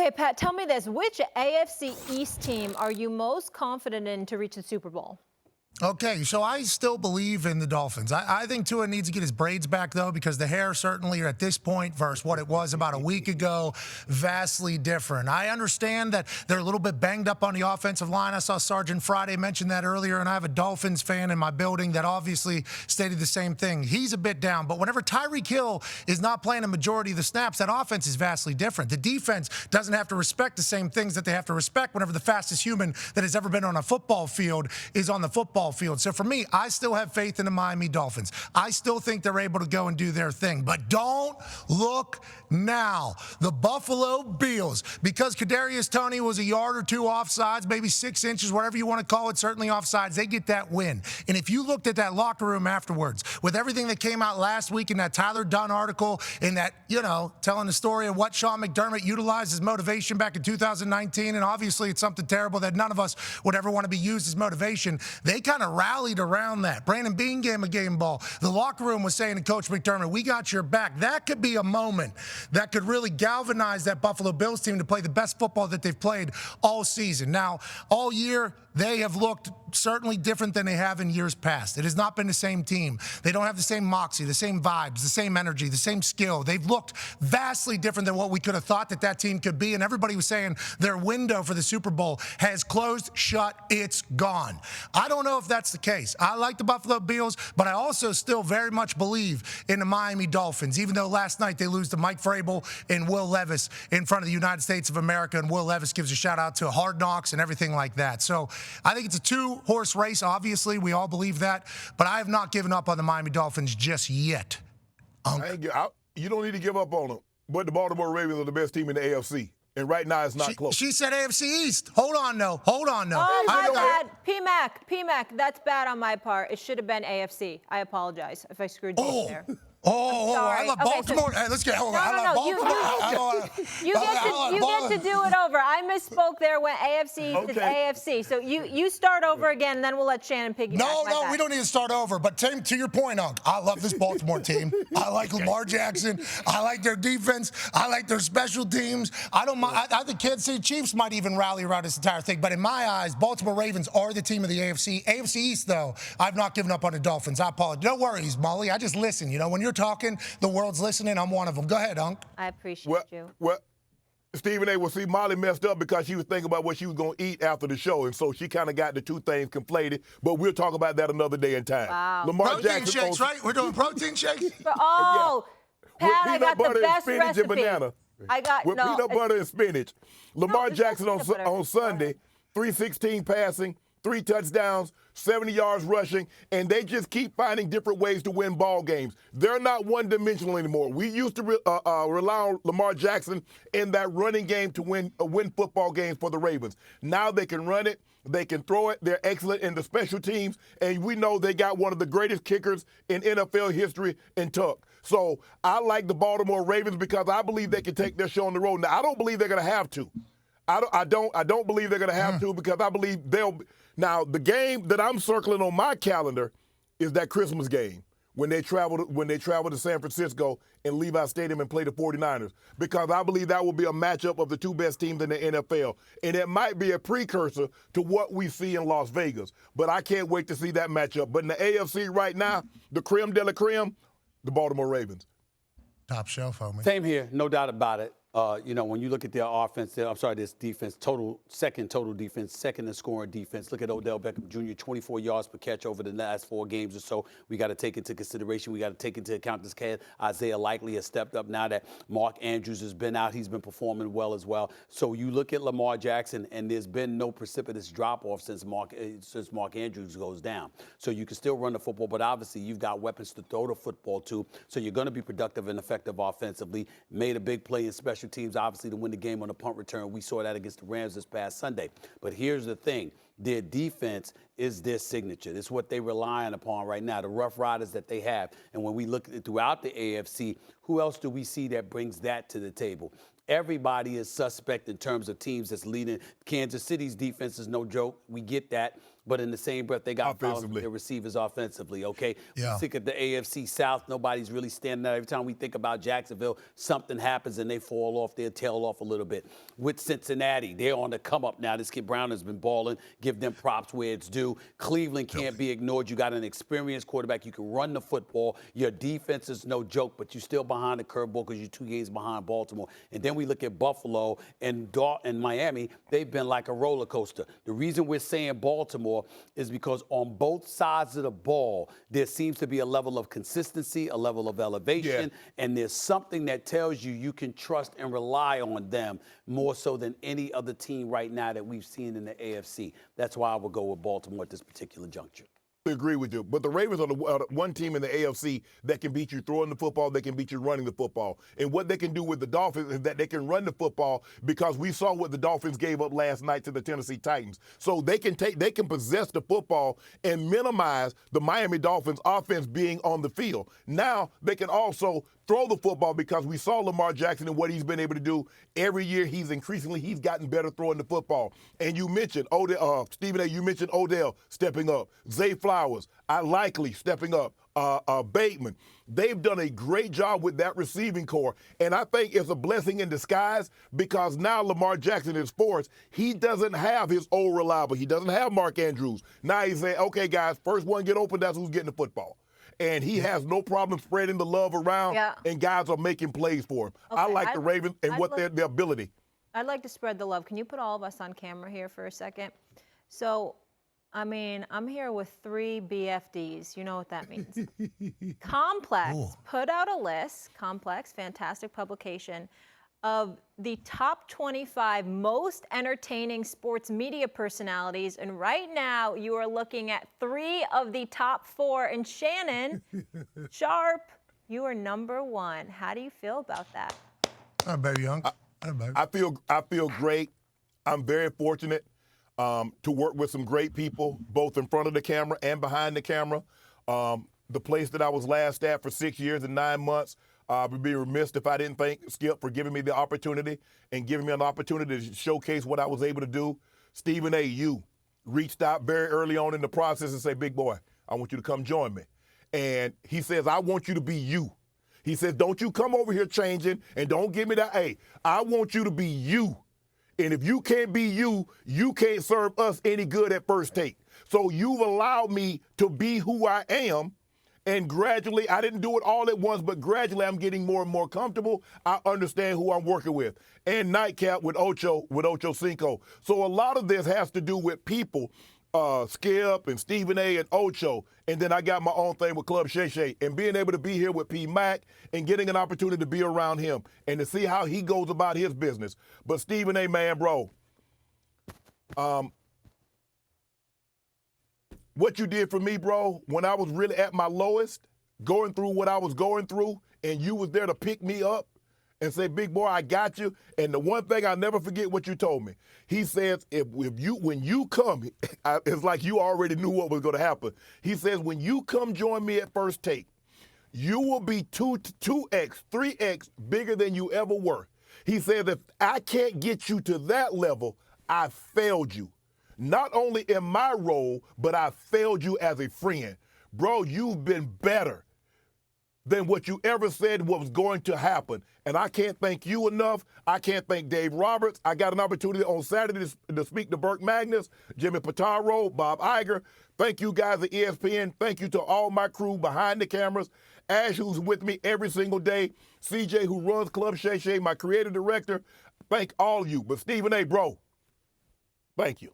Okay, Pat, tell me this. Which AFC East team are you most confident in to reach the Super Bowl? Okay, so I still believe in the Dolphins. I think Tua needs to get his braids back, though, because the hair certainly at this point versus what it was about a week ago, vastly different. I understand that they're a little bit banged up on the offensive line. I saw Sergeant Friday mention that earlier, and I have a Dolphins fan in my building that obviously stated the same thing. He's a bit down, but whenever Tyreek Hill is not playing a majority of the snaps, that offense is vastly different. The defense doesn't have to respect the same things that they have to respect whenever the fastest human that has ever been on a football field is on the football field. So for me, I still have faith in the Miami Dolphins. I still think they're able to go and do their thing. But don't look now. The Buffalo Bills, because Kadarius Toney was a yard or two offsides, maybe 6 inches, whatever you want to call it, certainly offsides, they get that win. And if you looked at that locker room afterwards, with everything that came out last week in that Tyler Dunn article, in that, telling the story of what Sean McDermott utilized as motivation back in 2019, and obviously it's something terrible that none of us would ever want to be used as motivation, they kind of rallied around that. Brandon Beane gave him a game ball. The locker room was saying to Coach McDermott, we got your back. That could be a moment that could really galvanize that Buffalo Bills team to play the best football that they've played all season. Now, all year, they have looked certainly different than they have in years past. It has not been the same team. They don't have the same moxie, the same vibes, the same energy, the same skill. They've looked vastly different than what we could have thought that team could be, and everybody was saying their window for the Super Bowl has closed, shut, it's gone. I don't know if that's the case. I like the Buffalo Bills, but I also still very much believe in the Miami Dolphins, even though last night they lose to Mike Vrabel and Will Levis in front of the United States of America, and Will Levis gives a shout-out to Hard Knocks and everything like that. So I think it's a two-horse race, obviously. We all believe that. But I have not given up on the Miami Dolphins just yet. You don't need to give up on them. But the Baltimore Ravens are the best team in the AFC. And right now, it's not close. She said AFC East. Hold on, no. Oh, my bad. PMAC, that's bad on my part. It should have been AFC. I apologize if I screwed you there. I love Baltimore. Hey, let's get hold on. I love Baltimore. You get to do it over. I misspoke there when AFC is AFC. So you start over again, and then we'll let Shannon piggyback. No, we don't need to start over. But to your point, Unc, I love this Baltimore team. I like Lamar Jackson. I like their defense. I like their special teams. I don't mind. I think Kansas City Chiefs might even rally around this entire thing. But in my eyes, Baltimore Ravens are the team of the AFC. AFC East, though, I've not given up on the Dolphins. I apologize. No worries, Molly. I just listen. When you're talking, the world's listening. I'm one of them. Go ahead, Unc. I appreciate you. Well, Stephen A. See, Molly messed up because she was thinking about what she was going to eat after the show, and so she kind of got the two things conflated. But we'll talk about that another day in time. Wow. Lamar protein Jackson shakes, right? We're doing protein shakes? Pat, I got the best recipe. And banana. With peanut butter and spinach. Lamar Jackson on Sunday, 316 passing, 3 touchdowns, 70 yards rushing, and they just keep finding different ways to win ball games. They're not one-dimensional anymore. We used to rely on Lamar Jackson in that running game to win football games for the Ravens. Now they can run it. They can throw it. They're excellent in the special teams, and we know they got one of the greatest kickers in NFL history in Tuck. So I like the Baltimore Ravens because I believe they can take their show on the road. Now, I don't believe they're going to have to. I don't believe they're going to have to because I believe they'll. Now, the game that I'm circling on my calendar is that Christmas game when they travel to San Francisco and Levi Stadium and play the 49ers, because I believe that will be a matchup of the two best teams in the NFL. And it might be a precursor to what we see in Las Vegas. But I can't wait to see that matchup. But in the AFC right now, the creme de la creme, the Baltimore Ravens. Top shelf, homie. Same here, no doubt about it. When you look at their offense, this defense, second total defense, second in scoring defense. Look at Odell Beckham Jr., 24 yards per catch over the last 4 games or so. We got to take into consideration. We got to take into account this kid, Isaiah Likely, has stepped up now that Mark Andrews has been out. He's been performing well as well. So you look at Lamar Jackson, and there's been no precipitous drop-off since Mark Andrews goes down. So you can still run the football, but obviously you've got weapons to throw the football to. So you're going to be productive and effective offensively. Made a big play in special teams, obviously, to win the game on a punt return. We saw that against the Rams this past Sunday. But here's the thing. Their defense is their signature. It's what they're relying upon right now, the Rough Riders that they have. And when we look throughout the AFC, who else do we see that brings that to the table? everybody is suspect in terms of teams that's leading. Kansas City's defense is no joke. We get that. But in the same breath, they got problems with their receivers offensively, okay? Yeah. We think at the AFC South, nobody's really standing out. Every time we think about Jacksonville, something happens and they fall off, their tail off a little bit. With Cincinnati, they're on the come up now. This kid Brown has been balling. Give them props where it's due. Cleveland can't be ignored. You got an experienced quarterback. You can run the football. Your defense is no joke, but you're still behind the curveball because you're 2 games behind Baltimore. And then we look at Buffalo and Miami. They've been like a roller coaster. The reason we're saying Baltimore is because on both sides of the ball, there seems to be a level of consistency, a level of elevation, and there's something that tells you you can trust and rely on them more so than any other team right now that we've seen in the AFC. That's why I would go with Baltimore at this particular juncture. I agree with you, but the Ravens are the one team in the AFC that can beat you throwing the football, they can beat you running the football. And what they can do with the Dolphins is that they can run the football because we saw what the Dolphins gave up last night to the Tennessee Titans. So they can possess the football and minimize the Miami Dolphins offense being on the field. Now they can also throw the football because we saw Lamar Jackson and what he's been able to do. Every year he's gotten better throwing the football. And you mentioned Odell, Stephen A., you mentioned Odell stepping up. Zay Flowers, likely stepping up. Bateman. They've done a great job with that receiving core. And I think it's a blessing in disguise because now Lamar Jackson is forced. He doesn't have his old reliable. He doesn't have Mark Andrews. Now he's saying, okay, guys, first one get open, that's who's getting the football. And he has no problem spreading the love around, and guys are making plays for him. Okay, I like the Ravens and their ability. I'd like to spread the love. Can you put all of us on camera here for a second? So, I mean, I'm here with 3 BFDs. You know what that means. Complex put out a list, Complex, fantastic publication, of the top 25 most entertaining sports media personalities. And right now, you are looking at 3 of the top 4. And Shannon Sharpe, you are number 1. How do you feel about that? Oh, baby, young. I feel great. I'm very fortunate to work with some great people, both in front of the camera and behind the camera. The place that I was last at for 6 years and 9 months, I would be remiss if I didn't thank Skip for giving me the opportunity and giving me an opportunity to showcase what I was able to do. Stephen A., you reached out very early on in the process and said, big boy, I want you to come join me. And he says, I want you to be you. He says, don't you come over here changing and don't give me that. Hey, I want you to be you. And if you can't be you, you can't serve us any good at First Take. So you've allowed me to be who I am. And gradually, I didn't do it all at once, but gradually I'm getting more and more comfortable. I understand who I'm working with. And Nightcap with Ocho Cinco. So a lot of this has to do with people, Skip and Stephen A. and Ocho. And then I got my own thing with Club Shay Shay. And being able to be here with P. Mac and getting an opportunity to be around him and to see how he goes about his business. But Stephen A., man, bro, what you did for me, bro, when I was really at my lowest, going through what I was going through, and you was there to pick me up and say, big boy, I got you. And the one thing I'll never forget what you told me. He says, when you come, it's like you already knew what was going to happen. He says, when you come join me at First Take, you will be 2x, 3x bigger than you ever were. He says, if I can't get you to that level, I failed you. Not only in my role, but I failed you as a friend. Bro, you've been better than what you ever said was going to happen. And I can't thank you enough. I can't thank Dave Roberts. I got an opportunity on Saturday to speak to Burke Magnus, Jimmy Pitaro, Bob Iger. Thank you guys at ESPN. Thank you to all my crew behind the cameras. Ash, who's with me every single day. CJ, who runs Club Shay Shay, my creative director. Thank all of you. But Stephen A., bro, thank you.